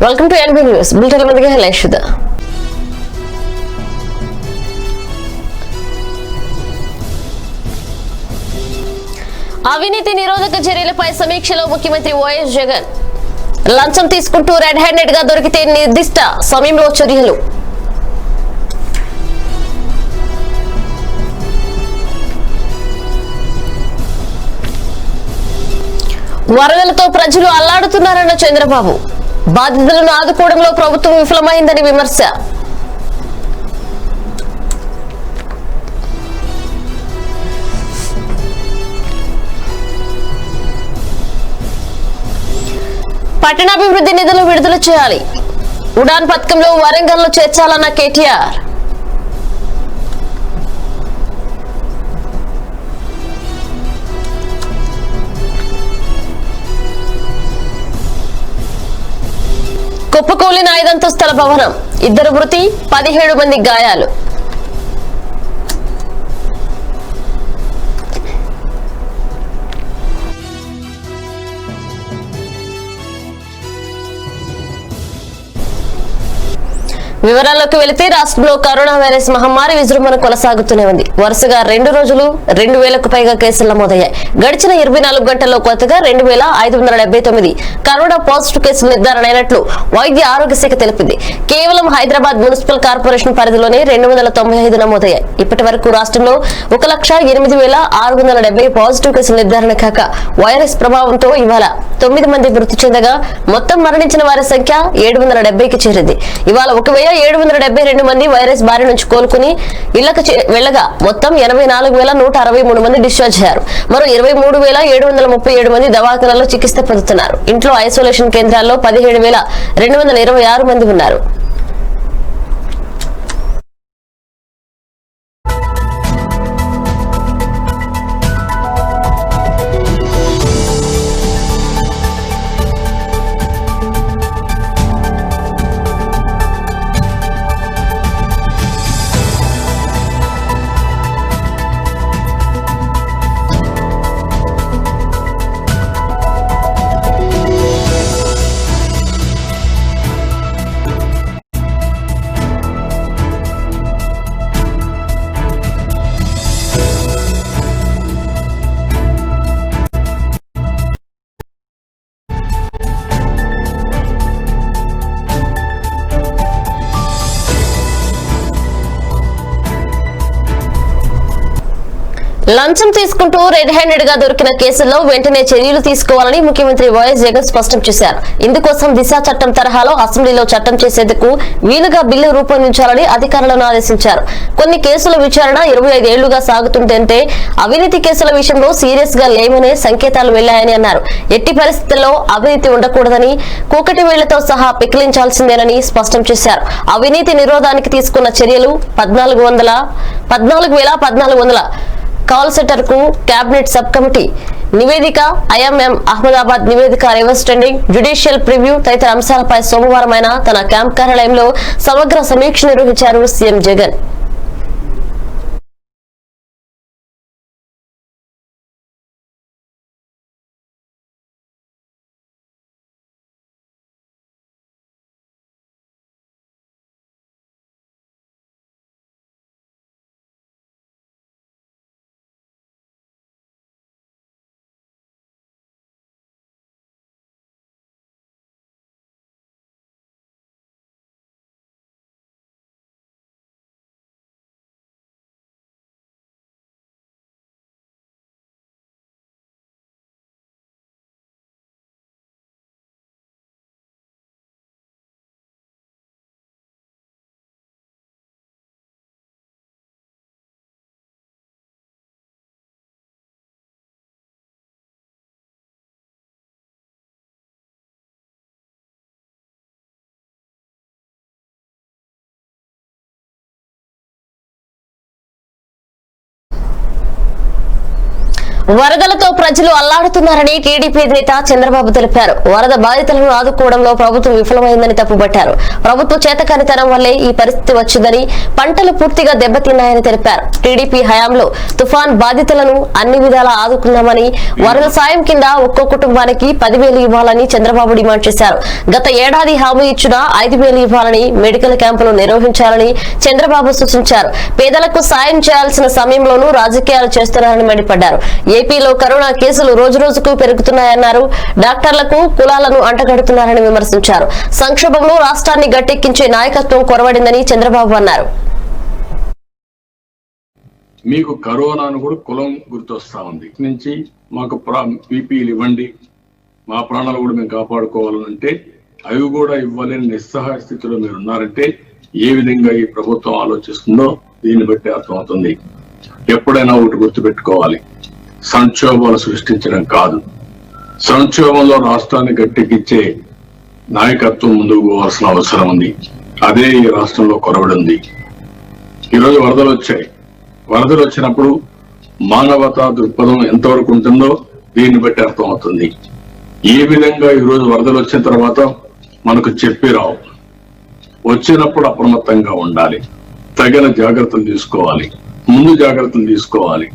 Welcome to ఎన్బీ news bulletin ముందుగా headlines. అవినీతి నిరోధక చర్యలపై సమీక్షలో ముఖ్యమంత్రి వైఎస్ జగన్. లంచం తీసుకుంటూ రెడ్ హ్యాండెడ్ గా దొరికితే నిర్దిష్ట సమయంలో చర్యలు. వరదలతో ప్రజలు అల్లాడుతున్నారన్న చంద్రబాబు. బాధితులను ఆదుకోవడంలో ప్రభుత్వం విఫలమైందని విమర్శ. పట్టణాభివృద్ధి నిధులు విడుదల చేయాలి. ఉడాన్ పథకంలో వరంగల్లో చేర్చాలన్న కేటీఆర్. కుప్పకూలిన 5 అంతస్తుల భవనం, 2 మృతి, 17 మంది గాయాలు. వివరాల్లోకి వెళితే రాష్ట్రంలో కరోనా వైరస్ మహమ్మారి విజృంభణ కొనసాగుతూనే ఉంది. వరుసగా 2 రోజులు 2000కు పైగా కేసులు నమోదయ్యాయి. గడిచిన 24 గంటల్లో కొత్తగా 2579 కరోనా పాజిటివ్ కేసులు నిర్ధారణ అయినట్లు వైద్య ఆరోగ్య శాఖ తెలిపింది. కేవలం హైదరాబాద్ మున్సిపల్ కార్పొరేషన్ పరిధిలోనే 295 నమోదయ్యాయి. ఇప్పటి వరకు రాష్ట్రంలో 1,08,670 పాజిటివ్ కేసులు నిర్ధారణ కాక వైరస్ ప్రభావంతో ఇవాళ 9 మంది మృతి చెందగా మొత్తం మరణించిన వారి సంఖ్య 770కి చేరింది. ఇవాళ 1772 మంది వైరస్ బారి నుంచి కోలుకుని ఇళ్లకు వెళ్లగా మొత్తం 84,163 మంది డిశ్చార్జ్ అయ్యారు. మరో 23,737 మంది దవాఖానాల్లో చికిత్స పొందుతున్నారు. ఇంట్లో ఐసోలేషన్ కేంద్రాల్లో 17,226 మంది ఉన్నారు. లంచం తీసుకుంటూ రెడ్ హ్యాండెడ్ గా దొరికిన కేసుల్లో వెంటనే చర్యలు తీసుకోవాలని ముఖ్యమంత్రి వైఎస్ జగన్ స్పష్టం చేశారు. ఇందుకోసం దిశ చట్టం తరహాలో అసెంబ్లీలో చట్టం చేసేందుకు వీలుగా బిల్లు రూపొందించాలని అధికారులను ఆదేశించారు. కొన్ని కేసుల విచారణ 25 ఏళ్లుగా సాగుతుంటే అవినీతి కేసుల విషయంలో సీరియస్ గా లేమనే సంకేతాలు వెళ్లాయని అన్నారు. ఎట్టి పరిస్థితుల్లో అవినీతి ఉండకూడదని, కూకటి వేళ్లతో సహా పికిలించాల్సిందేనని స్పష్టం చేశారు. అవినీతి నిరోధానికి తీసుకున్న చర్యలు 14,400 కాల్ సెంటర్ కు కేబినెట్ సబ్ కమిటీ నివేదిక, ఐఎంఎం అహ్మదాబాద్ నివేదిక, రివర్స్ ట్రెండింగ్, జ్యుడిషియల్ ప్రివ్యూ తదితర అంశాలపై సోమవారం ఆయన తన క్యాంప్ కార్యాలయంలో సమగ్ర సమీక్ష నిర్వహించారు సీఎం జగన్. వరదలతో ప్రజలు అల్లాడుతున్నారని టీడీపీ నేత చంద్రబాబు తెలిపారు. వరద బాధితులను ఆదుకోవడంలో ప్రభుత్వం విఫలమైందని తప్పుపట్టారు. ప్రభుత్వ చేతకానితనం వల్లే ఈ పరిస్థితి వచ్చిందని, పంటలు పూర్తిగా దెబ్బతిన్నాయని తెలిపారు. టీడీపీ హయాంలో తుఫాన్ బాధితులను అన్ని విధాలా ఆదుకున్నామని, వరద సాయం కింద ఒక్కో కుటుంబానికి 10,000 ఇవ్వాలని చంద్రబాబు డిమాండ్ చేశారు. గత ఏడాది హామీ ఇచ్చిన 5,000 ఇవ్వాలని, మెడికల్ క్యాంపులు నిర్వహించాలని చంద్రబాబు సూచించారు. పేదలకు సాయం చేయాల్సిన సమయంలోనూ రాజకీయాలు చేస్తున్నారని మండిపడ్డారు. ఏపీలో కరోనా కేసులు రోజురోజుకు పెరుగుతున్నాయన్నారు. డాక్టర్లకు కులాలను అంటగడుతున్నారని విమర్శించారు. సంక్షోభంలో రాష్ట్రాన్ని గట్టెక్కించే నాయకత్వం కొరవడిందని చంద్రబాబు అన్నారు. మీకు కరోనాను కూడా కులం గుర్తొస్తా ఉంది. నుంచి మాకు పీపీలు ఇవ్వండి, మా ప్రాణాలు కూడా మేము కాపాడుకోవాలంటే అవి కూడా ఇవ్వలేని నిస్సహాయ స్థితిలో మీరు ఉన్నారంటే ఏ విధంగా ఈ ప్రభుత్వం ఆలోచిస్తుందో దీన్ని బట్టి అర్థమవుతుంది. ఎప్పుడైనా ఒకటి గుర్తుపెట్టుకోవాలి, సంక్షోభాలు సృష్టించడం కాదు, సంక్షోభంలో రాష్ట్రాన్ని గట్టెక్కించే నాయకత్వం ముందుకు పోవాల్సిన అవసరం ఉంది. అదే ఈ రాష్ట్రంలో కొరవడి ఉంది. ఈరోజు వరదలు వచ్చాయి. వరదలు వచ్చినప్పుడు మానవతా దృక్పథం ఎంతవరకు ఉంటుందో దీన్ని బట్టి అర్థమవుతుంది. ఏ విధంగా ఈరోజు వరదలు వచ్చిన తర్వాత మనకు చెప్పి రావు, వచ్చినప్పుడు అప్రమత్తంగా ఉండాలి, తగిన జాగ్రత్తలు తీసుకోవాలి, ముందు జాగ్రత్తలు తీసుకోవాలి.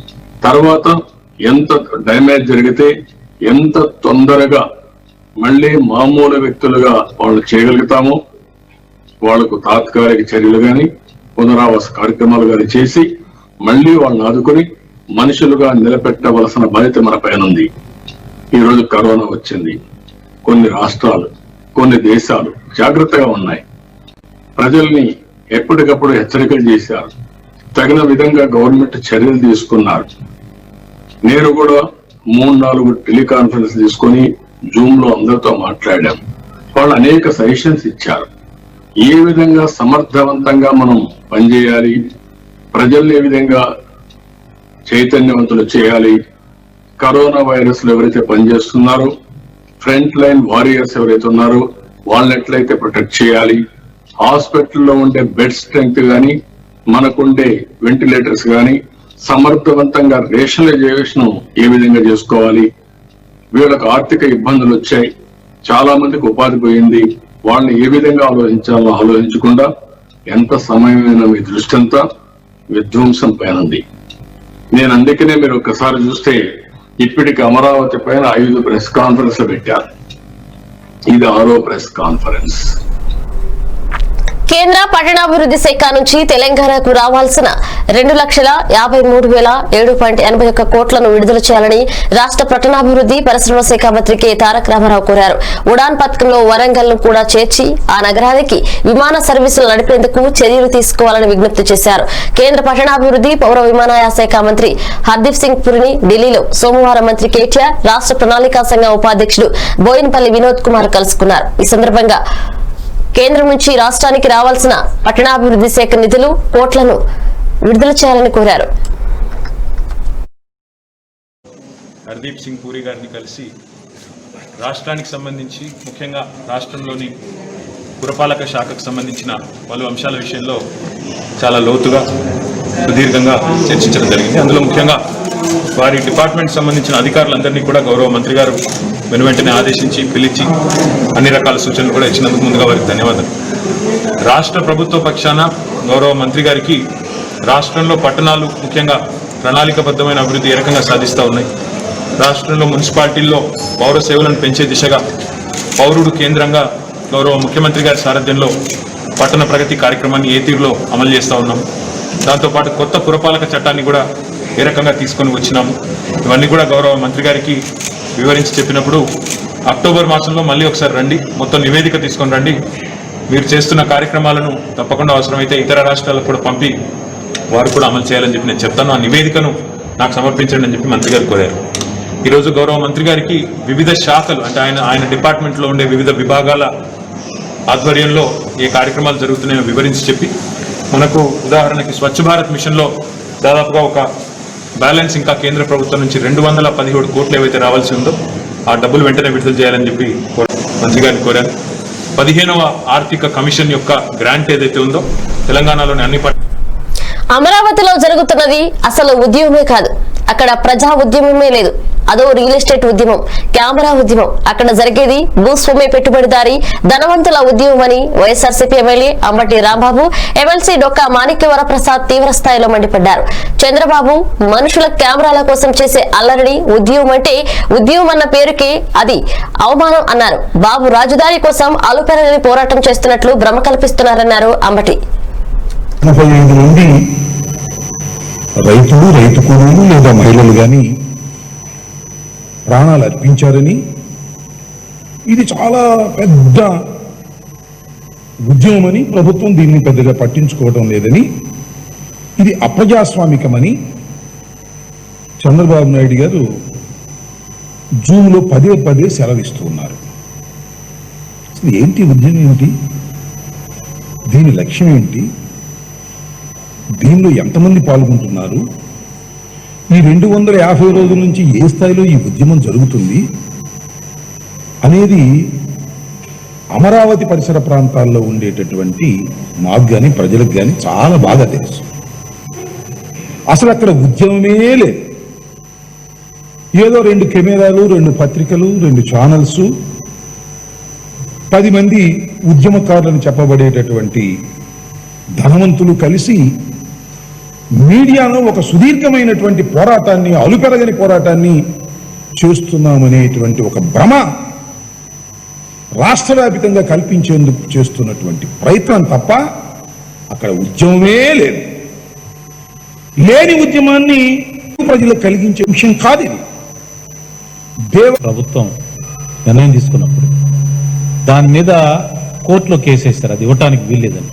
తర్వాత ఎంత డ్యామేజ్ జరిగితే ఎంత తొందరగా మళ్ళీ మామూలు వ్యక్తులుగా వాళ్ళు చేయగలుగుతామో వాళ్లకు తాత్కాలిక చర్యలు గాని పునరావాస కార్యక్రమాలు గాని చేసి మళ్ళీ వాళ్ళని ఆదుకొని మనుషులుగా నిలబెట్టవలసిన బాధ్యత మన పైన ఉంది. ఈరోజు కరోనా వచ్చింది. కొన్ని రాష్ట్రాలు, కొన్ని దేశాలు జాగ్రత్తగా ఉన్నాయి. ప్రజల్ని ఎప్పటికప్పుడు హెచ్చరికలు చేశారు. తగిన విధంగా గవర్నమెంట్ చర్యలు తీసుకున్నారు. నేను కూడా 3-4 టెలికాన్ఫరెన్స్ తీసుకొని జూమ్ లో అందరితో మాట్లాడాం. వాళ్ళు అనేక సజెషన్స్ ఇచ్చారు. ఏ విధంగా సమర్థవంతంగా మనం పనిచేయాలి, ప్రజల్ని ఏ విధంగా చైతన్యవంతులు చేయాలి, కరోనా వైరస్ లో ఎవరైతే పనిచేస్తున్నారో ఫ్రంట్ లైన్ వారియర్స్ ఎవరైతే ఉన్నారో వాళ్ళని ఎట్లయితే ప్రొటెక్ట్ చేయాలి, హాస్పిటల్లో ఉండే బెడ్ స్ట్రెంగ్త్ గాని మనకుండే వెంటిలేటర్స్ గాని సమర్థవంతంగా రేషనలైజేషన్ ఏ విధంగా చేసుకోవాలి, వీళ్ళకు ఆర్థిక ఇబ్బందులు వచ్చాయి, చాలా మందికి ఉపాధి పోయింది, వాళ్ళని ఏ విధంగా ఆలోచించాలో ఆలోచించకుండా ఎంత సమయమైన మీ దృష్టి అంతా విధ్వంసం పైన ఉంది. నేను అందుకనే మీరు ఒక్కసారి చూస్తే ఇప్పటికి అమరావతి పైన 5 ప్రెస్ కాన్ఫరెన్స్ పెట్టారు. ఇది 6వ ప్రెస్ కాన్ఫరెన్స్. కేంద్ర పట్టణాభివృద్ధి శాఖ నుంచి తెలంగాణకు రావాల్సిన 2,53,7.81 కోట్లను విడుదల చేయాలని రాష్ట్ర పట్టణాభివృద్ధి పరిశ్రమల శాఖ మంత్రి కె తారక రామారావు కోరారు. ఉడాన్ పథకంలో వరంగల్ ను కూడా చేర్చి ఆ నగరానికి విమాన సర్వీసులు నడిపేందుకు చర్యలు తీసుకోవాలని విజ్ఞప్తి చేశారు. కేంద్ర పట్టణాభివృద్ధి పౌర విమానయాన శాఖ మంత్రి హర్దీప్ సింగ్ పురిని ఢిల్లీలో సోమవారం మంత్రి కేటీఆర్, రాష్ట్ర ప్రణాళికా సంఘం ఉపాధ్యక్షుడు బోయినపల్లి వినోద్ కుమార్ కలుసుకున్నారు. ఈ సందర్భంగా కేంద్రం నుంచి రాష్ట్రానికి రావాల్సిన పట్టణాభివృద్ధి శాఖ నిధులు కోట్లను విడుదల చేయాలని కోరారు. హర్దీప్ సింగ్ పూరి గారిని కలిసి రాష్ట్రానికి సంబంధించి ముఖ్యంగా రాష్ట్రంలోని పురపాలక శాఖకు సంబంధించిన పలు అంశాల విషయంలో చాలా లోతుగా సుదీర్ఘంగా చర్చించడం జరిగింది. అందులో ముఖ్యంగా వారి డిపార్ట్మెంట్ సంబంధించిన అధికారులందరినీ కూడా గౌరవ మంత్రి గారు వెనువెంటనే ఆదేశించి పిలిచి అన్ని రకాల సూచనలు కూడా ఇచ్చినందుకు ముందుగా వారికి ధన్యవాదాలు. రాష్ట్ర ప్రభుత్వ పక్షాన గౌరవ మంత్రి గారికి రాష్ట్రంలో పట్టణాలు ముఖ్యంగా ప్రణాళికబద్ధమైన అభివృద్ధి ఏ రకంగా సాధిస్తూ ఉన్నాయి, రాష్ట్రంలో మున్సిపాలిటీల్లో పౌర సేవలను పెంచే దిశగా పౌరుడు కేంద్రంగా గౌరవ ముఖ్యమంత్రి గారి సారథ్యంలో పట్టణ ప్రగతి కార్యక్రమాన్ని ఏ తీరులో అమలు చేస్తూ ఉన్నాము, దాంతోపాటు కొత్త పురపాలక చట్టాన్ని కూడా ఏ రకంగా తీసుకొని వచ్చినాము, ఇవన్నీ కూడా గౌరవ మంత్రి గారికి వివరించి చెప్పినప్పుడు అక్టోబర్ మాసంలో మళ్ళీ ఒకసారి రండి, మొత్తం నివేదిక తీసుకొని రండి, మీరు చేస్తున్న కార్యక్రమాలను తప్పకుండా అవసరమైతే ఇతర రాష్ట్రాలకు కూడా పంపి వారు కూడా అమలు చేయాలని చెప్పి నేను చెప్తాను, ఆ నివేదికను నాకు సమర్పించండి అని చెప్పి మంత్రి గారు కోరారు. ఈరోజు గౌరవ మంత్రి గారికి వివిధ శాఖలు అంటే ఆయన డిపార్ట్మెంట్లో ఉండే వివిధ విభాగాల ఆధ్వర్యంలో ఏ కార్యక్రమాలు జరుగుతున్నాయో వివరించి చెప్పి, మనకు ఉదాహరణకి స్వచ్ఛ భారత్ మిషన్లో దాదాపుగా ఒక బ్యాలెన్స్ ఇంకా కేంద్ర ప్రభుత్వం నుంచి 217 కోట్లు ఏవైతే రావాల్సి ఉందో ఆ డబ్బులు వెంటనే విడుదల చేయాలని చెప్పి మంత్రి గారిని కోరారు. 15వ ఆర్థిక కమిషన్ యొక్క గ్రాంట్ ఏదైతే ఉందో తెలంగాణలోని అన్ని అమరావతిలో జరుగుతున్నది అసలు ఉద్యమమే కాదు, అక్కడ ప్రజా ఉద్యమమే లేదు, అదో రియల్ ఎస్టేట్ ఉద్యమం, కెమెరా ఉద్యమం. అక్కడ జరిగేది భూస్వామ్య పెట్టుబడిదారి ధనవంతుల ఉద్యమం అని వైఎస్ఆర్సీపీ ఎమ్మెల్యే అంబటి రాంబాబు, ఎమ్మెల్సీ డొక్కా మాణిక్య వరప్రసాద్ తీవ్ర స్థాయిలో మండిపడ్డారు. చంద్రబాబు మనుషుల కెమెరాల కోసం చేసే అల్లరిని ఉద్యమం అంటే ఉద్యమం అన్న పేరుకే అది అవమానం అన్నారు. బాబు రాజధాని కోసం అలుపెరగని పోరాటం చేస్తున్నట్లు భ్రమ కల్పిస్తున్నారన్నారు అంబటి. 45 నుండి రైతులు, రైతు కూలీలు లేదా మహిళలు గాని ప్రాణాలు అర్పించారని, ఇది చాలా పెద్ద ఉద్యమమని, ప్రభుత్వం దీన్ని పెద్దగా పట్టించుకోవడం లేదని, ఇది అప్రజాస్వామికమని చంద్రబాబు నాయుడు గారు జూమ్లో పదే పదే సెలవిస్తూ ఉన్నారు. ఏంటి ఉద్యమం ఏమిటి? దీని లక్ష్యం ఏంటి? దీనిలో ఎంతమంది పాల్గొంటున్నారు? ఈ 250 రోజుల నుంచి ఏ స్థాయిలో ఈ ఉద్యమం జరుగుతుంది అనేది అమరావతి పరిసర ప్రాంతాల్లో ఉండేటటువంటి మాకు కానీ ప్రజలకు కానీ చాలా బాగా తెలుసు. అసలు అక్కడ ఉద్యమమే లేదు. ఏదో 2 కెమెరాలు, 2 పత్రికలు, 2 ఛానల్స్, 10 మంది ఉద్యమకారులను చెప్పబడేటటువంటి ధనవంతులు కలిసి మీడియాలో ఒక సుదీర్ఘమైనటువంటి పోరాటాన్ని, అలుపెరగని పోరాటాన్ని చేస్తున్నామనేటువంటి ఒక భ్రమ రాష్ట్ర వ్యాపితంగా కల్పించేందుకు చేస్తున్నటువంటి ప్రయత్నం తప్ప అక్కడ ఉద్యమమే లేదు. లేని ఉద్యమాన్ని ప్రజలకు కలిగించే విషయం కాదు ఇది. ప్రభుత్వం నిర్ణయం తీసుకున్నప్పుడు దాని మీద కోర్టులో కేసేస్తారు, అది ఇవ్వటానికి వీల్లేదని.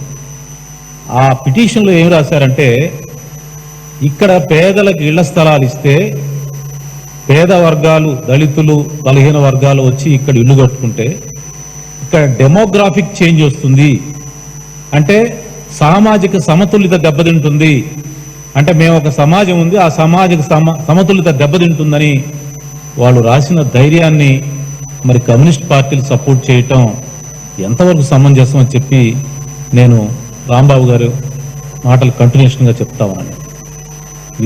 ఆ పిటిషన్లో ఏం రాశారంటే, ఇక్కడ పేదలకు ఇళ్ల స్థలాలు ఇస్తే పేద వర్గాలు, దళితులు, బలహీన వర్గాలు వచ్చి ఇక్కడ ఇల్లు కట్టుకుంటే ఇక్కడ డెమోగ్రాఫిక్ చేంజ్ వస్తుంది, అంటే సామాజిక సమతుల్యత దెబ్బతింటుంది. అంటే మేము ఒక సమాజం ఉంది, ఆ సామాజిక సమతుల్యత దెబ్బతింటుందని వాళ్ళు రాసిన ధైర్యాన్ని మరి కమ్యూనిస్ట్ పార్టీలు సపోర్ట్ చేయటం ఎంతవరకు సమంజసం అని చెప్పి నేను రాంబాబు గారు మాటలు కంటిన్యూషన్గా చెప్తా ఉన్నాను.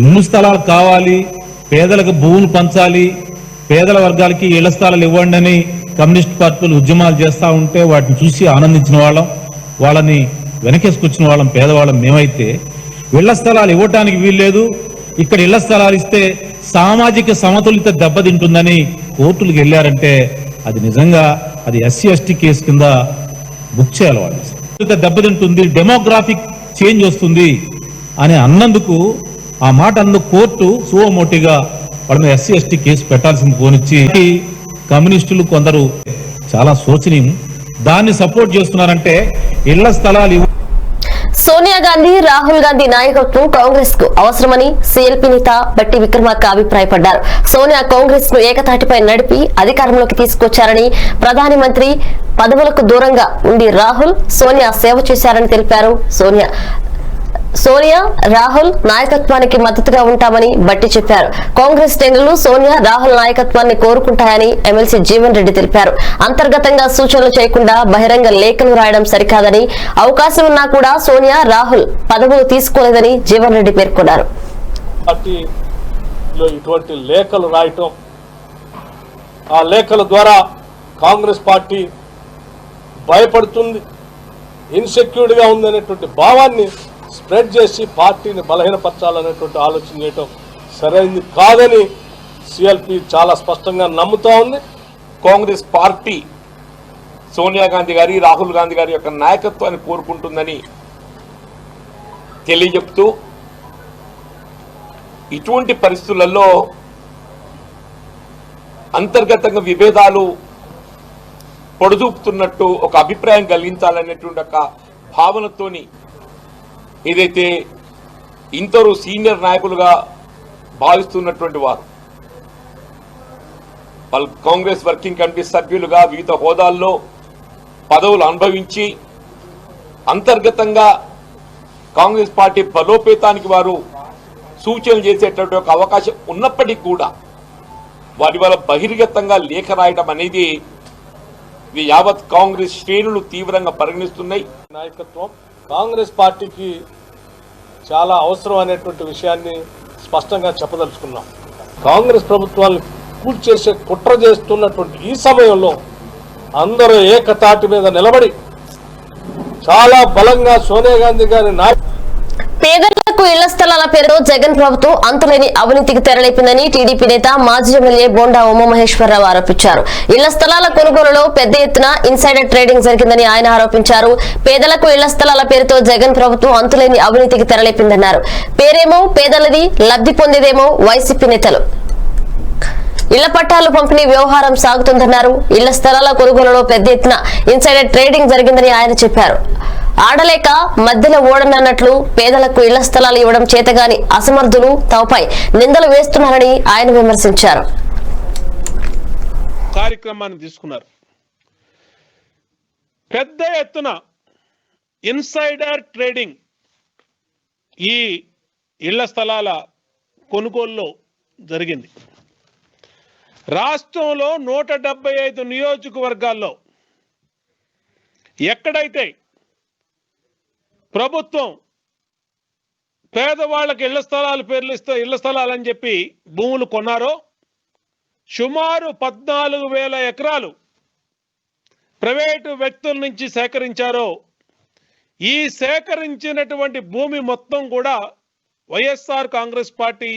ఇల్లు స్థలాలు కావాలి, పేదలకు భూములు పంచాలి, పేదల వర్గాలకి ఇళ్ల స్థలాలు ఇవ్వండి అని కమ్యూనిస్ట్ పార్టీలు ఉద్యమాలు చేస్తూ ఉంటే వాటిని చూసి ఆనందించిన వాళ్ళం, వాళ్ళని వెనకేసుకొచ్చిన వాళ్ళం పేదవాళ్ళం మేమైతే, ఇళ్ల స్థలాలు ఇవ్వటానికి వీల్లేదు, ఇక్కడ ఇళ్ల స్థలాలు ఇస్తే సామాజిక సమతుల్యత దెబ్బతింటుందని కోర్టులకు వెళ్ళారంటే అది నిజంగా అది SC/ST కేసు కింద బుక్ చేయాలి. వాళ్ళు దెబ్బతింటుంది, డెమోగ్రాఫిక్ చేంజ్ వస్తుంది అని అన్నందుకు, ఆ మాట అందుకు కోర్టు సువమోటిగా వాళ్ళ మీద SC/ST కేసు పెట్టాల్సింది పోనిచ్చి, కమ్యూనిస్టులు కొందరు చాలా శోచనీయం దాన్ని సపోర్ట్ చేస్తున్నారంటే ఇళ్ల స్థలాలు. సోనియా గాంధీ, రాహుల్ గాంధీ నాయకత్వం కాంగ్రెస్ కు అవసరమని CLP నేత బట్టి విక్రమార్క అభిప్రాయపడ్డారు. సోనియా కాంగ్రెస్ ను ఏకతాటిపై నడిపి అధికారంలోకి తీసుకొచ్చారని, ప్రధాని మంత్రి పదవులకు దూరంగా ఉండి రాహుల్, సోనియా సేవ చేశారని తెలిపారు. సోనియా, రాహుల్ నాయకత్వానికి మద్దతుగా ఉంటామని బట్టి చెప్పారు. కాంగ్రెస్ శ్రేణులు సోనియా, రాహుల్ నాయకత్వాన్ని కోరుకుంటాయని ఎమ్మెల్సీ జీవన్ రెడ్డి తెలిపారు. అంతర్గతంగా సూచనలు చేయకుండా బహిరంగ లేఖలు రాయడం సరికాదని, అవకాశం ఉన్నా కూడా సోనియా, రాహుల్ పదవులు తీసుకోలేదని జీవన్ రెడ్డి పేర్కొన్నారు. ఇటువంటి లేఖలు రాయటం, ఆ లేఖల ద్వారా కాంగ్రెస్ పార్టీ భయపడుతుంది, ఇన్సెక్యూర్డ్ గా ఉందనేటువంటి భావాన్ని స్ప్రెడ్ చేసి పార్టీని బలహీనపరచాలనేటువంటి ఆలోచన చేయటం సరైనది కాదని CLP చాలా స్పష్టంగా నమ్ముతా ఉంది. కాంగ్రెస్ పార్టీ సోనియా గాంధీ గారి, రాహుల్ గాంధీ గారి యొక్క నాయకత్వాన్ని కోరుకుంటుందని తెలియజెప్తూ, ఇటువంటి పరిస్థితులలో అంతర్గతంగా విభేదాలు పొడదూపుతున్నట్టు ఒక అభిప్రాయం కలిగించాలనేటువంటి ఒక భావనతోని ఏదైతే ఇంతరు సీనియర్ నాయకులుగా భావిస్తున్నటువంటి వారు వాళ్ళు కాంగ్రెస్ వర్కింగ్ కమిటీ సభ్యులుగా వివిధ హోదాల్లో పదవులు అనుభవించి అంతర్గతంగా కాంగ్రెస్ పార్టీ బలోపేతానికి వారు సూచనలు చేసేటటువంటి ఒక అవకాశం ఉన్నప్పటికీ కూడా వారి వల్ల బహిర్గతంగా లేఖ రాయడం అనేది ఇది యావత్ కాంగ్రెస్ శ్రేణులు తీవ్రంగా పరిగణిస్తున్నాయి. నాయకత్వం కాంగ్రెస్ పార్టీకి చాలా అవసరం అనేటువంటి విషయాన్ని స్పష్టంగా చెప్పదలుచుకున్నాం. కాంగ్రెస్ ప్రభుత్వాన్ని కూల్చేసే కుట్ర చేస్తున్నటువంటి ఈ సమయంలో అందరూ ఏకతాటి మీద నిలబడి చాలా బలంగా సోనియా గాంధీ గారి పేదలకు ఇళ్ల స్థలాల పేరుతో జగన్ ప్రభుత్వం అంతులేని అవినీతికి తెరలేపిందని టీడీపీ నేత మాజీ ఎమ్మెల్యే బోండా ఉమామహేశ్వరరావు ఆరోపించారు. ఇళ్ల స్థలాల కొనుగోలులో పెద్ద ఎత్తున ఇన్సైడర్ ట్రేడింగ్ జరిగిందని ఆయన ఆరోపించారు. పేదలకు ఇళ్ల స్థలాల పేరుతో జగన్ ప్రభుత్వం అంతులేని అవినీతికి తెరలేపిందన్నారు. పేరేమో పేదలది, లబ్ధి పొందేదేమో వైసీపీ నేతలు. ఇళ్ల పట్టాలు పంపిణీ వ్యవహారం సాగుతుందన్నారు. ఇళ్ల స్థలాల కొనుగోలులో పెద్ద ఎత్తున ఇన్సైడర్ ట్రేడింగ్ జరిగిందని ఆయన చెప్పారు. ఆడలేక మధ్యలో ఓడనన్నట్లు పేదలకు ఇళ్ల స్థలాలు ఇవ్వడం చేతగాని అసమర్థులు తమపై నిందలు వేస్తున్నారని ఆయన విమర్శించారు. కార్యక్రమాన్ని తీసుకున్నారు. పెద్ద ఎత్తున ఇన్సైడర్ ట్రేడింగ్ ఈ ఇళ్ల స్థలాల కొనుగోలులో జరిగింది. రాష్ట్రంలో 175 నియోజకవర్గాల్లో ఎక్కడైతే ప్రభుత్వం పేదవాళ్ళకి ఇళ్ల స్థలాలు పేర్లు ఇస్తే ఇళ్ల స్థలాలని చెప్పి భూములు కొన్నారో సుమారు 14,000 ఎకరాలు ప్రైవేటు వ్యక్తుల నుంచి సేకరించారో ఈ సేకరించినటువంటి భూమి మొత్తం కూడా వైఎస్ఆర్ కాంగ్రెస్ పార్టీ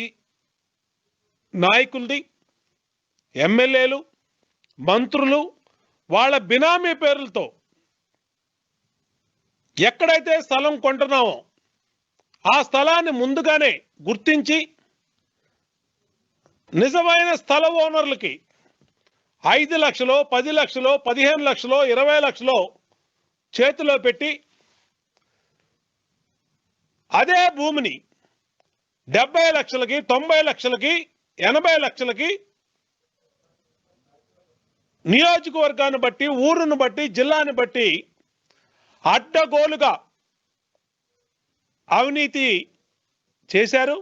నాయకులది, ఎమ్మెల్యేలు, మంత్రులు వాళ్ళ బినామీ పేర్లతో ఎక్కడైతే స్థలం కొంటున్నామో ఆ స్థలాన్ని ముందుగానే గుర్తించి నిజమైన స్థల ఓనర్లకి 5 లక్షలు, 10 లక్షలు, 15 లక్షలు, 20 లక్షలు చేతిలో పెట్టి అదే భూమిని 70 లక్షలకి, 90 లక్షలకి, 80 లక్షలకి నియోజకవర్గాన్ని బట్టి, ఊరును బట్టి, జిల్లాని బట్టి అడ్డగోలుగా అవినీతి చేశారు.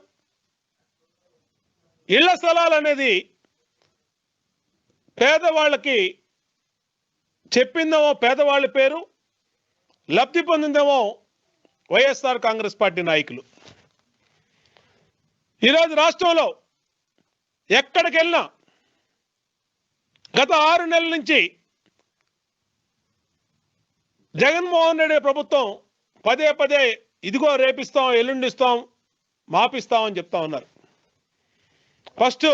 ఇళ్ల స్థలాలు అనేది పేదవాళ్ళకి చెప్పిందేమో పేదవాళ్ళ పేరు, లబ్ధి పొందిందేమో వైఎస్ఆర్ కాంగ్రెస్ పార్టీ నాయకులు. ఈరోజు రాష్ట్రంలో ఎక్కడికి వెళ్ళినా గత 6 నెలల నుంచి జగన్మోహన్ రెడ్డి ప్రభుత్వం పదే పదే ఇదిగో రేపిస్తాం, ఎల్లుండిస్తాం, మాపిస్తాం అని చెప్తా ఉన్నారు. ఫస్ట్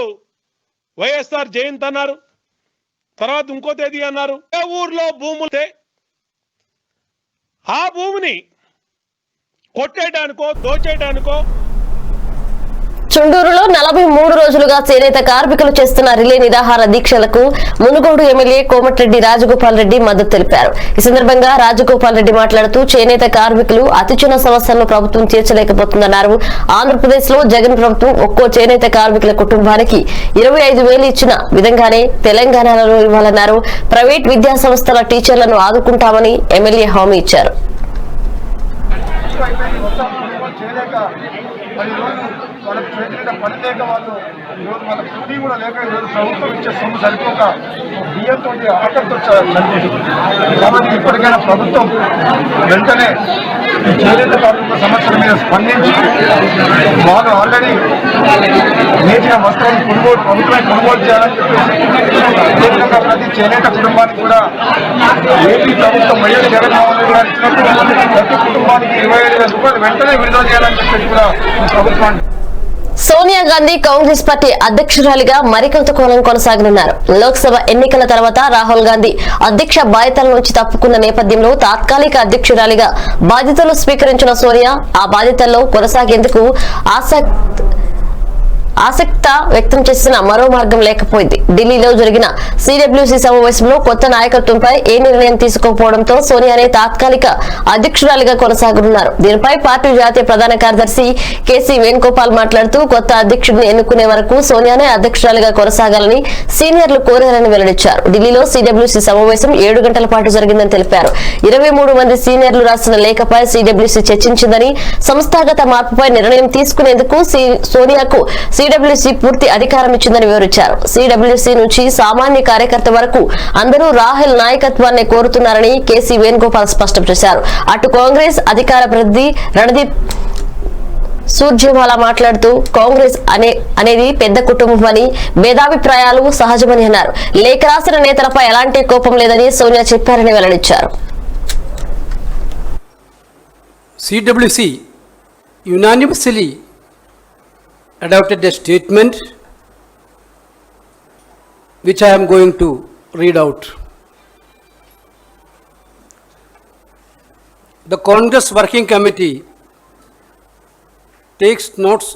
వైఎస్ఆర్ జయంతి అన్నారు, తర్వాత ఇంకో తేదీ అన్నారు. ఏ ఊర్లో భూములు ఆ భూమిని కొట్టేయడానికో దోచేయడానికో. చుండూరులో 43 రోజులుగా చేనేత కార్మికులు చేస్తున్న రిలే నిరాహార దీక్షలకు మునుగోడు ఎమ్మెల్యే కోమటిరెడ్డి రాజగోపాల్ రెడ్డి మద్దతు తెలిపారు. ఈ సందర్భంగా రాజగోపాల్ రెడ్డి మాట్లాడుతూ చేనేత కార్మికులు అతి చిన్న సమస్యలను ప్రభుత్వం తీర్చలేకపోతుందన్నారు. ఆంధ్రప్రదేశ్ లో జగన్ ప్రభుత్వం ఒక్కో చేనేత కార్మికుల కుటుంబానికి 25,000 ఇచ్చిన విధంగానే తెలంగాణలో ఇవ్వాలన్నారు. ప్రైవేట్ విద్యా సంస్థల టీచర్లను ఆదుకుంటామని ఎమ్మెల్యే హామీ ఇచ్చారు. వాళ్ళకి చేతిలో పని లేక వాళ్ళు ఈరోజు వాళ్ళ పుట్టి కూడా లేక ఈరోజు ప్రభుత్వం ఇచ్చే సొమ్ము సరిపోక బియ్యంతో ఆకలితో చనిపోతుంది. కాబట్టి ఇప్పటికైనా ప్రభుత్వం వెంటనే ఈ చేనేత కార్మికుల సమస్యల మీద స్పందించి వాళ్ళు ఆల్రెడీ నేర్చిన వస్త్రాన్ని ప్రభుత్వమే కొనుగోలు చేయాలని చెప్పేసి అదేవిధంగా ప్రతి చేనేత కుటుంబానికి కూడా ఏపీ ప్రభుత్వం వైఎస్ జగన్మోహన్ రెడ్డి గారు ఇచ్చినప్పుడు ప్రతి కుటుంబానికి 25,000 రూపాయలు వెంటనే విడుదల చేయాలని చెప్పేసి కూడా ప్రభుత్వాన్ని. సోనియా గాంధీ కాంగ్రెస్ పార్టీ అధ్యక్షురాలిగా మరికొంతకాలం కొనసాగనున్నారు. లోక్సభ ఎన్నికల తర్వాత రాహుల్ గాంధీ అధ్యక్ష బాధ్యతల నుంచి తప్పుకున్న నేపథ్యంలో తాత్కాలిక అధ్యక్షురాలిగా బాధ్యతలు స్వీకరించిన సోనియా ఆ బాధ్యతల్లో కొనసాగేందుకు ఆసక్తి వ్యక్తం చేసిన మరో మార్గం లేకపోయింది. ఢిల్లీలో జరిగిన సిడబ్ల్యూసీ సమావేశంలో కొత్త నాయకత్వంపై ఏ నిర్ణయం తీసుకోకపోవడంతో సోనియానే తాత్కాలిక అధ్యక్షురాలిగా కొనసాగనున్నారు. దీనిపై పార్టీ జాతీయ ప్రధాన కార్యదర్శి కేసీ వేణుగోపాల్ మాట్లాడుతూ కొత్త అధ్యక్షుడిని ఎన్నుకునే వరకు సోనియానే అధ్యక్షురాలిగా కొనసాగాలని సీనియర్లు కోరారని వెల్లడించారు. ఢిల్లీలో సిడబ్ల్యూసీ సమావేశం 7 గంటల పాటు జరిగిందని తెలిపారు. 23 మంది సీనియర్లు రాసిన లేఖపై సిడబ్ల్యూసీ చర్చించిందని, సంస్థాగత మార్పుపై నిర్ణయం తీసుకునేందుకు సోనియాకు సిడబ్ల్యూసీ పూర్తి అధికారం ఇచ్చిందని వివరించారు. సిడబ్ల్యూసీ నుంచి సామాన్య కార్యకర్త వరకు అందరూ రాహుల్ నాయకత్వాన్ని కోరుతున్నారని కేసీ వేణుగోపాల్ స్పష్టం చేశారు. అటు కాంగ్రెస్ అధికార ప్రతినిధి సూర్జేవాలా మాట్లాడుతూ కాంగ్రెస్ అనేది పెద్ద కుటుంబం అని, భేదాభిప్రాయాలు సహజమని అన్నారు. లేఖ రాసిన నేతలపై ఎలాంటి కోపం లేదని సోనియా చెప్పారని వెల్లడించారు. CWC unanimously adopted a statement which I am going to read out. The Congress Working Committee takes notes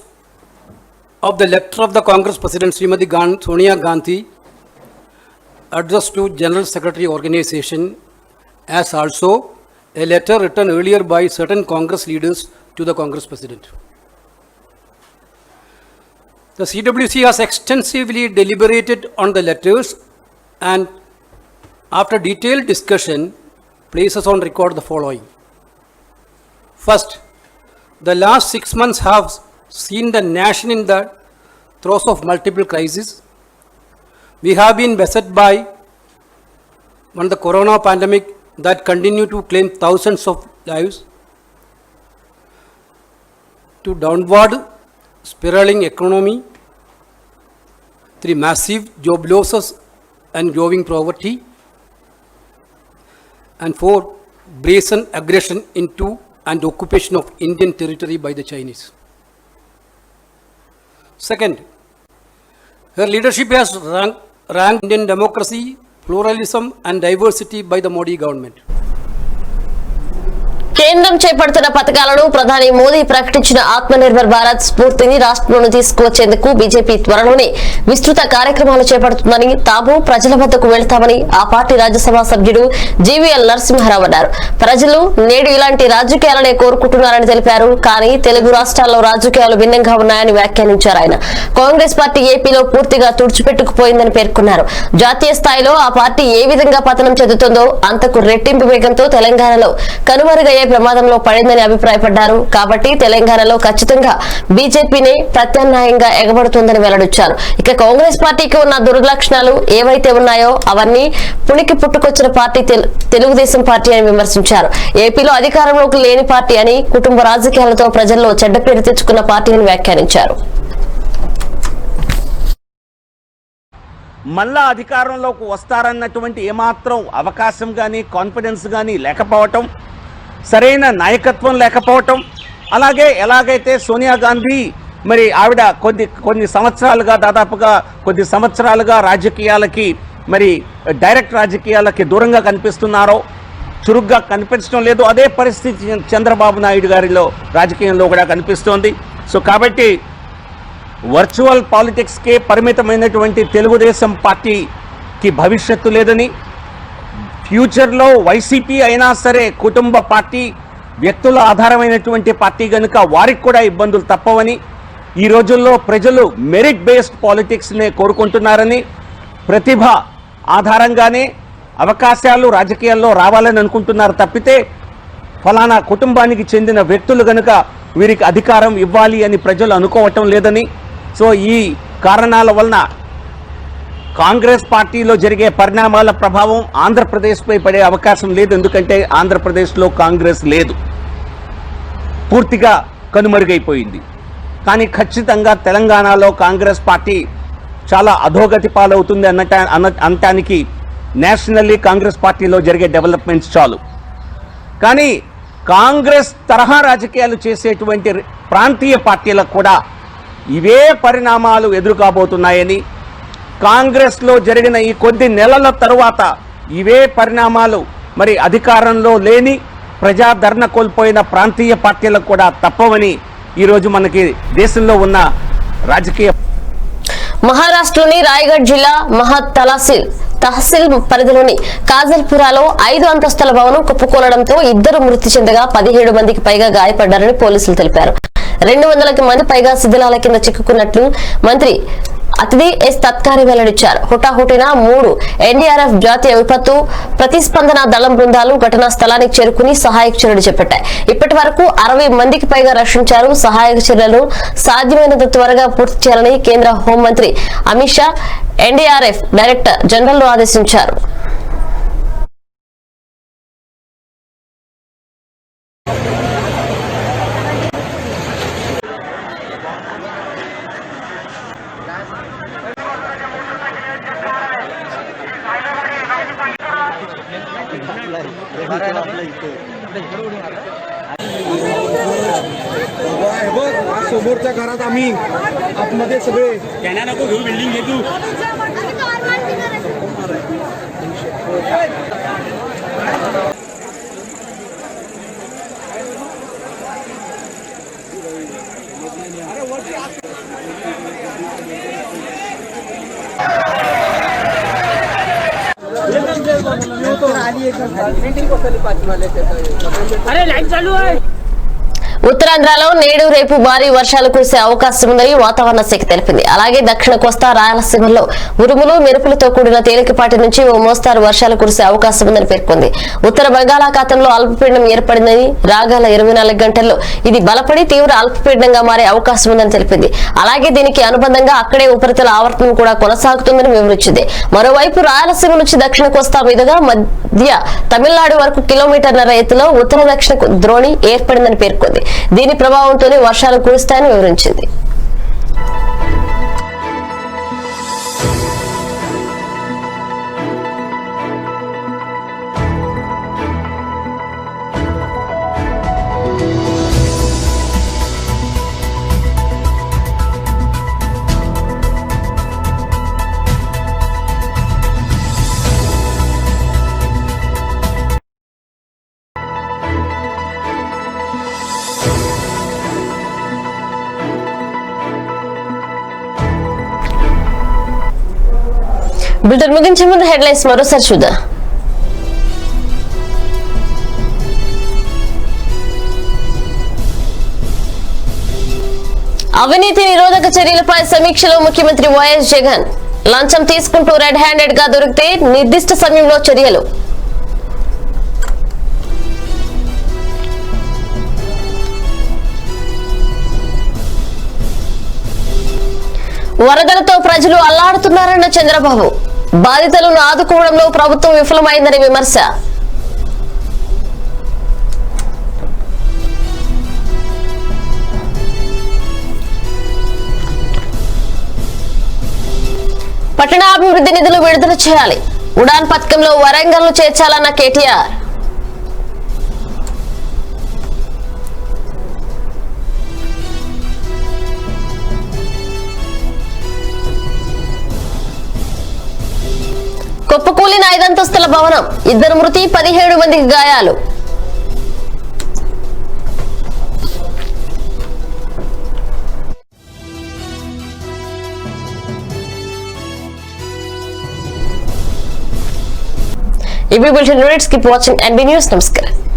of the letter of the Congress President Srimati Sonia Gandhi addressed to General Secretary Organization, as also a letter written earlier by certain Congress leaders to the Congress President. The CWC has extensively deliberated on the letters and after detailed discussion places on record the following. First, the last 6 months have seen the nation in the throes of multiple crises. We have been beset by the corona pandemic that continue to claim thousands of lives, to downward spiraling economy, 3 massive job losses and growing poverty, and 4 brazen aggression into and occupation of Indian territory by the Chinese. Second, her leadership has ranked Indian democracy, pluralism and diversity by the Modi government. కేంద్రం చేపడుతున్న పథకాలను ప్రధాని మోదీ ప్రకటించిన ఆత్మనిర్భర్ భారత్ స్ఫూర్తిని రాష్ట్రంలోకి తీసుకువచ్చేందుకు BJP త్వరలోనే విస్తృత కార్యక్రమాలు చేపడుతుందని, తాము ప్రజల వద్దకు వెళ్తామని ఆ పార్టీ రాజ్యసభ సభ్యుడు జీవీఎల్ నరసింహారావు అన్నారు. ప్రజలు నేడు ఇలాంటి రాజకీయాలనే కోరుకుంటున్నారని తెలిపారు. కానీ తెలుగు రాష్ట్రాల్లో రాజకీయాలు భిన్నంగా ఉన్నాయని వ్యాఖ్యానించారు ఆయన. కాంగ్రెస్ పార్టీ ఏపీలో పూర్తిగా తుడిచిపెట్టుకుపోయిందని పేర్కొన్నారు. జాతీయ స్థాయిలో ఆ పార్టీ ఏ విధంగా పతనం చెందుతుందో అంతకు రెట్టింపు వేగంతో తెలంగాణలో కనుమరుగయ్యే ప్రమాదంలో పడిందని అభిప్రాయపడ్డారు. కాబట్టి తెలంగాణలో ఖచ్చితంగా బీజేపీనే ప్రత్యామ్నాయంగా ఎగబడుతుందని వెల్లడించారు. ఇక కాంగ్రెస్ పార్టీకి ఉన్న దుర్లక్షణాలు ఏవైతే ఉన్నాయో అవన్నీ పుణికి పుట్టుకొచ్చిన పార్టీ తెలుగుదేశం పార్టీ అని విమర్శించారు. ఏపీలో అధికారంలోకి లేని పార్టీ అని, కుటుంబ రాజకీయాలతో ప్రజల్లో చెడ్డ పేరు తెచ్చుకున్న పార్టీ అని వ్యాఖ్యానించారు. మళ్ళా అధికారంలోకి వస్తారన్నటువంటి ఏమాత్రం అవకాశం కానీ కాన్ఫిడెన్స్ కానీ లేకపోవటం, సరైన నాయకత్వం లేకపోవటం, అలాగే ఎలాగైతే సోనియా గాంధీ మరి ఆవిడ కొన్ని సంవత్సరాలుగా దాదాపుగా కొద్ది సంవత్సరాలుగా రాజకీయాలకి మరి డైరెక్ట్ రాజకీయాలకి దూరంగా కనిపిస్తున్నారో, చురుగ్గా కనిపించడం లేదు. అదే పరిస్థితి చంద్రబాబు నాయుడు గారిలో రాజకీయంలో కూడా కనిపిస్తోంది. సో కాబట్టి వర్చువల్ పాలిటిక్స్కే పరిమితమైనటువంటి తెలుగుదేశం పార్టీకి భవిష్యత్తు లేదని, ఫ్యూచర్లో వైసీపీ అయినా సరే కుటుంబ పార్టీ, వ్యక్తుల ఆధారమైనటువంటి పార్టీ కనుక వారికి కూడా ఇబ్బందులు తప్పవని, ఈ రోజుల్లో ప్రజలు మెరిట్ బేస్డ్ పాలిటిక్స్నే కోరుకుంటున్నారని, ప్రతిభ ఆధారంగానే అవకాశాలు రాజకీయాల్లో రావాలని అనుకుంటున్నారు తప్పితే ఫలానా కుటుంబానికి చెందిన వ్యక్తులు కనుక వీరికి అధికారం ఇవ్వాలి అని ప్రజలు అనుకోవటం లేదని, సో ఈ కారణాల వలన కాంగ్రెస్ పార్టీలో జరిగే పరిణామాల ప్రభావం ఆంధ్రప్రదేశ్పై పడే అవకాశం లేదు. ఎందుకంటే ఆంధ్రప్రదేశ్లో కాంగ్రెస్ లేదు, పూర్తిగా కనుమరుగైపోయింది. కానీ ఖచ్చితంగా తెలంగాణలో కాంగ్రెస్ పార్టీ చాలా అధోగతి పాలవుతుంది అనటానికి నేషనల్లీ కాంగ్రెస్ పార్టీలో జరిగే డెవలప్మెంట్స్ చాలు. కానీ కాంగ్రెస్ తరహా రాజకీయాలు చేసేటువంటి ప్రాంతీయ పార్టీలకు కూడా ఇవే పరిణామాలు ఎదురుకాబోతున్నాయని, కాంగ్రెస్లో జరిగిన ఈ కొద్ది నెలల తరువాత ఇవే పరిణామాలు మరి అధికారంలో లేని, ప్రజాదరణ కోల్పోయిన ప్రాంతీయ పార్టీలకు కూడా తప్పవని ఈరోజు మనకి దేశంలో ఉన్న రాజకీయ. మహారాష్ట్రలోని రాయగఢ్ జిల్లా తహసీల్ పరిధిలోని కాజల్పురాలో 5 అంతస్తుల భవనం కుప్పకూలడంతో 2 మృతి చెందగా 17 మందికి పైగా గాయపడ్డారని పోలీసులు తెలిపారు. 200కి మంది పైగా శిథిలాల కింద చిక్కుకున్నట్లు మంత్రి అతిథి ఎస్ తత్కారి వెల్లడించారు. హుటాహుటిన 3 ఎన్డీఆర్ఎఫ్ జాతీయ విపత్తు ప్రతిస్పందన దళం బృందాలు ఘటనా స్థలానికి చేరుకుని సహాయక చర్యలు చేపట్టాయి. ఇప్పటి వరకు 60 మందికి పైగా రక్షించారు. సహాయక చర్యలను సాధ్యమైనంత త్వరగా పూర్తి చేయాలని కేంద్ర హోంమంత్రి Amit Shah NDRF director general ను ఆదేశించారు. समोरच्या घरात आम्ही आतमध्ये सगळे त्यांना नको घेऊ बिल्डिंग घे तू. अरे लाईट चालू आहे. ఉత్తరాంధ్రలో నేడు రేపు భారీ వర్షాలు కురిసే అవకాశం ఉందని వాతావరణ శాఖ తెలిపింది. అలాగే దక్షిణ కోస్తా రాయలసీమలో ఉరుములు మెరుపులతో కూడిన తేలికపాటి నుంచి ఓ మోస్తారు వర్షాలు కురిసే అవకాశం ఉందని పేర్కొంది. ఉత్తర బంగాళాఖాతంలో అల్పపీడనం ఏర్పడిందని రాగల 24 గంటల్లో ఇది బలపడి తీవ్ర అల్పపీడనంగా మారే అవకాశం ఉందని తెలిపింది. అలాగే దీనికి అనుబంధంగా అక్కడే ఉపరితల ఆవర్తనం కూడా కొనసాగుతుందని వివరించింది. మరోవైపు రాయలసీమ నుంచి దక్షిణ కోస్తా మీదుగా మధ్య తమిళనాడు వరకు కిలోమీటర్ల ఎత్తులో ఉత్తర దక్షిణ ద్రోణి ఏర్పడిందని పేర్కొంది. దీని ప్రభావంతోనే వర్షాలు కురుస్తాయని వివరించింది. బులెటిన్ ముగించే ముందు హెడ్లైన్స్ మరోసారి చూద్దాం. అవినీతి నిరోధక చర్యలపై సమీక్షలో ముఖ్యమంత్రి వైఎస్ జగన్. లంచం తీసుకుంటూ రెడ్ హ్యాండెడ్ గా దొరికితే నిర్దిష్ట సమయంలో చర్యలు. వరదలతో ప్రజలు అల్లాడుతున్నారన్న చంద్రబాబు. బాధితులను ఆదుకోవడంలో ప్రభుత్వం విఫలమైందని విమర్శ. పట్టణాభివృద్ధి నిధులు విడుదల చేయాలి. ఉడాన్ పథకంలో వరంగల్ను చేర్చాలన్న కేటీఆర్. కుప్పకూలిన 5 అంతస్తుల భవనం, 2 మృతి, 17 మందికి గాయాలు. ఈ bulletin keep watching NB news. నమస్కారం.